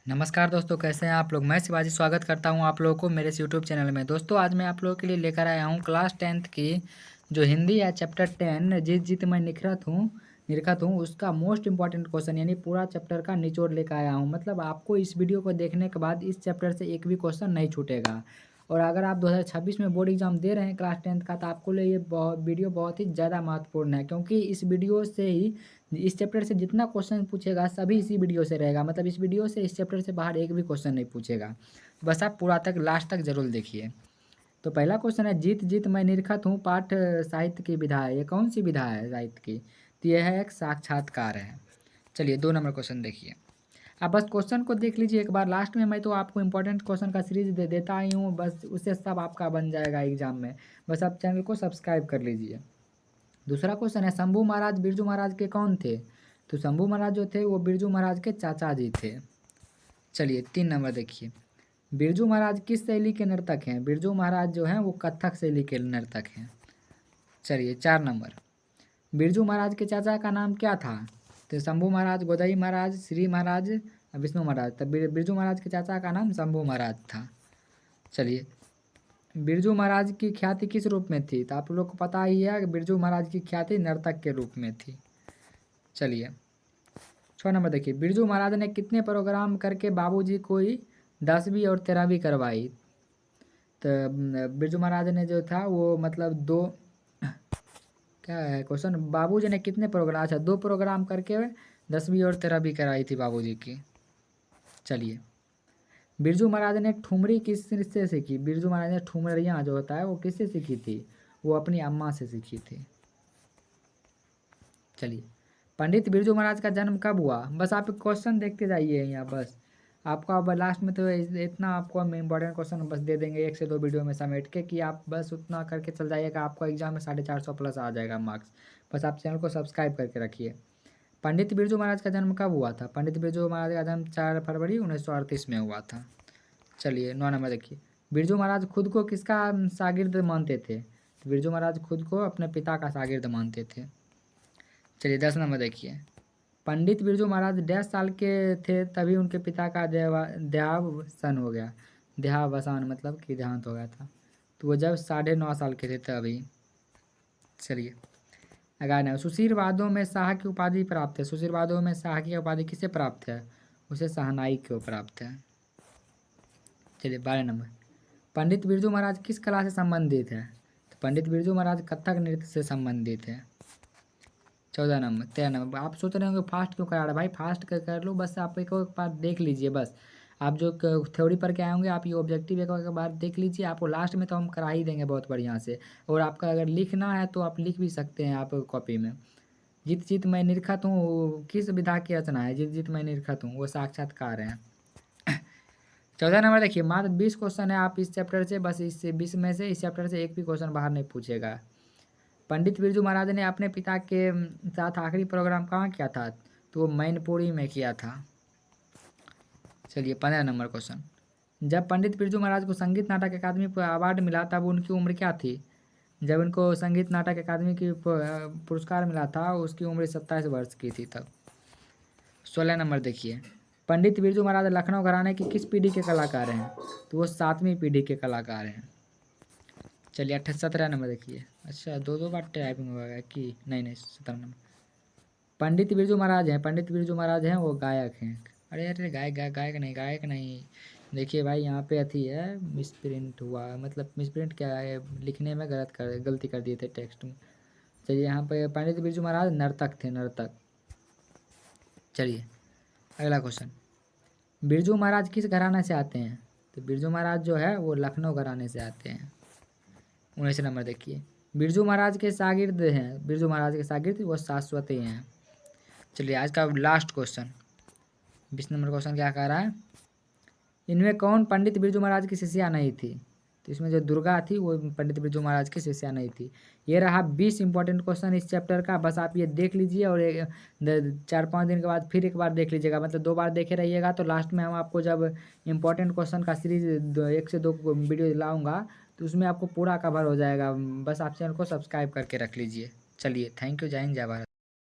नमस्कार दोस्तों, कैसे हैं आप लोग। मैं शिवाजी स्वागत करता हूं आप लोगों को मेरे इस यूट्यूब चैनल में। दोस्तों आज मैं आप लोगों के लिए लेकर आया हूं क्लास 10th की जो हिंदी है चैप्टर 10 जित जित मैं निरखत हूं उसका मोस्ट इंपॉर्टेंट क्वेश्चन यानी पूरा चैप्टर का निचोड़ लेकर आया हूं। मतलब आपको इस वीडियो को देखने के बाद इस चैप्टर से एक भी क्वेश्चन नहीं छूटेगा। और अगर आप 2026 में बोर्ड एग्जाम दे रहे हैं क्लास 10th का, तो आपको लिए ये वीडियो बहुत ही ज़्यादा महत्वपूर्ण है, क्योंकि इस वीडियो से ही इस चैप्टर से जितना क्वेश्चन पूछेगा सभी इसी वीडियो से रहेगा। मतलब इस वीडियो से इस चैप्टर से बाहर एक भी क्वेश्चन नहीं पूछेगा। बस आप पूरा तक लास्ट तक जरूर देखिए। तो पहला क्वेश्चन है, जीत जीत मैं निरखत हूँ पाठ साहित्य की विधा है। ये कौन सी विधा है साहित्य की? तो यह है एक साक्षात्कार है। चलिए 2 नंबर क्वेश्चन देखिए। आप बस क्वेश्चन को देख लीजिए एक बार। लास्ट में मैं तो आपको इंपॉर्टेंट क्वेश्चन का सीरीज दे देता ही हूँ, बस उससे सब आपका बन जाएगा एग्जाम में। बस आप चैनल को सब्सक्राइब कर लीजिए। दूसरा क्वेश्चन है, शंभू महाराज बिरजू महाराज के कौन थे? तो शंभू महाराज जो थे वो बिरजू महाराज के चाचा जी थे। चलिए 3 नंबर देखिए। बिरजू महाराज किस शैली के नर्तक हैं? बिरजू महाराज जो हैं वो कथक शैली के नर्तक हैं। चलिए 4 नंबर, बिरजू महाराज के चाचा का नाम क्या था? तो शंभू महाराज, गोदई महाराज, श्री महाराज, विष्णु महाराज। तब बिरजू महाराज के चाचा का नाम शंभू महाराज था। चलिए, बिरजू महाराज की ख्याति किस रूप में थी? तो आप लोग को पता ही है कि बिरजू महाराज की ख्याति नर्तक के रूप में थी। चलिए 6 नंबर देखिए, बिरजू महाराज ने कितने प्रोग्राम करके बाबूजी को ही 10वीं और 13वीं करवाई? तो बिरजू महाराज ने जो था वो मतलब दो, क्या है क्वेश्चन, बाबूजी ने कितने प्रोग्राम, अच्छा 2 प्रोग्राम करके 10वीं और 13वीं कराई थी बाबूजी की। चलिए, बिरजू महाराज ने ठुमरी किससे सीखी? बिरजू महाराज ने ठुमरियाँ जो होता है वो किससे सीखी थी? वो अपनी अम्मा से सीखी थी। चलिए, पंडित बिरजू महाराज का जन्म कब हुआ? बस आप क्वेश्चन देखते जाइए यहाँ। बस आपको अब लास्ट में तो इतना आपको हम इम्पोर्टेंट क्वेश्चन बस दे देंगे 1 से 2 वीडियो में समेट के, कि आप बस उतना करके चल जाइएगा, आपको एग्जाम में 450 प्लस आ जाएगा मार्क्स। बस आप चैनल को सब्सक्राइब करके रखिए। पंडित बिरजू महाराज का जन्म कब हुआ था? पंडित बिरजू महाराज का जन्म 4 फरवरी 1938 में हुआ था। चलिए 9 नंबर देखिए, बिरजू महाराज खुद को किसका शागिर्द मानते थे? तो बिरजू महाराज खुद को अपने पिता का शागिर्द मानते थे। चलिए 10 नंबर देखिए, पंडित बिरजू महाराज 1.5 साल के थे तभी उनके पिता का देहावसान हो गया। देहावसान मतलब कि देहांत हो गया था। तो वो जब 9.5 साल के थे तभी। चलिए 11 सुशीरवादों में शाह की उपाधि प्राप्त है। सुशीरवादों में शाह की उपाधि किसे प्राप्त है? उसे शहनाई को प्राप्त है। चलिए 12 नंबर, पंडित बिरजू महाराज किस कला से संबंधित है? तो पंडित बिरजू महाराज कथक नृत्य से संबंधित है। 14 नंबर, 13 नंबर, आप सोच रहे होंगे फास्ट क्यों करा रहा है भाई, फास्ट कर लो। बस आप एक बार देख लीजिए। बस आप जो थ्योरी पढ़ के आए होंगे आप ये ऑब्जेक्टिव एक बार देख लीजिए। आपको लास्ट में तो हम करा ही देंगे बहुत बढ़िया से। और आपका अगर लिखना है तो आप लिख भी सकते हैं आप कॉपी में। जीत जीत मैं निरखत हूँ किस विधा की रचना है? जीत जीत मैं निरखत हूँ वो साक्षात्कार है। 14 नंबर देखिए, मात्र 20 क्वेश्चन है आप इस चैप्टर से, बस इस 20 में से इस चैप्टर से एक भी क्वेश्चन बाहर नहीं पूछेगा। पंडित बिरजू महाराज ने अपने पिता के साथ आखिरी प्रोग्राम कहाँ किया था? तो वो मैनपुरी में किया था। चलिए 15 नंबर क्वेश्चन, जब पंडित बिरजू महाराज को संगीत नाटक अकादमी अवार्ड मिला तब उनकी उम्र क्या थी? जब इनको संगीत नाटक अकादमी की पुरस्कार मिला था उसकी उम्र 27 वर्ष की थी तब। 16 नंबर देखिए, पंडित बिरजू महाराज लखनऊ घराने की किस पीढ़ी के कलाकार हैं? तो वो 7वीं पीढ़ी के कलाकार हैं। चलिए 17 नंबर देखिए, अच्छा 2 बार टाइपिंग होगा कि नहीं 17 नंबर, पंडित बिरजू महाराज हैं, पंडित बिरजू महाराज हैं वो गायक हैं। अरे अरे गायक नहीं। देखिए भाई यहाँ पे अथी है, मिसप्रिंट हुआ, मतलब मिसप्रिंट क्या है, लिखने में गलती कर दिए थे टेक्स्ट में। चलिए यहाँ पे पंडित बिरजू महाराज नर्तक थे, नर्तक। चलिए अगला क्वेश्चन, बिरजू महाराज किस घराने से आते हैं? तो बिरजू महाराज जो है वो लखनऊ घराने से आते हैं। 19 नंबर देखिए, बिरजू महाराज के शागिर्द हैं, बिरजू महाराज के शागिर्द वो शाश्वती हैं। चलिए आज का लास्ट क्वेश्चन, 20 नंबर क्वेश्चन क्या कह रहा है, इनमें कौन पंडित बिरजू महाराज की शिष्या नहीं थी? तो इसमें जो दुर्गा थी वो पंडित बिरजू महाराज की शिष्या नहीं थी। ये रहा 20 इंपॉर्टेंट क्वेश्चन इस चैप्टर का। बस आप ये देख लीजिए और 4-5 दिन के बाद फिर एक बार देख लीजिएगा, मतलब 2 बार देखे रहिएगा। तो लास्ट में हम आपको जब इंपॉर्टेंट क्वेश्चन का सीरीज 1 से 2 वीडियो लाऊंगा तो उसमें आपको पूरा कवर हो जाएगा। बस आप चैनल को सब्सक्राइब करके रख लीजिए। चलिए थैंक यू, जय हिंद जय भारत।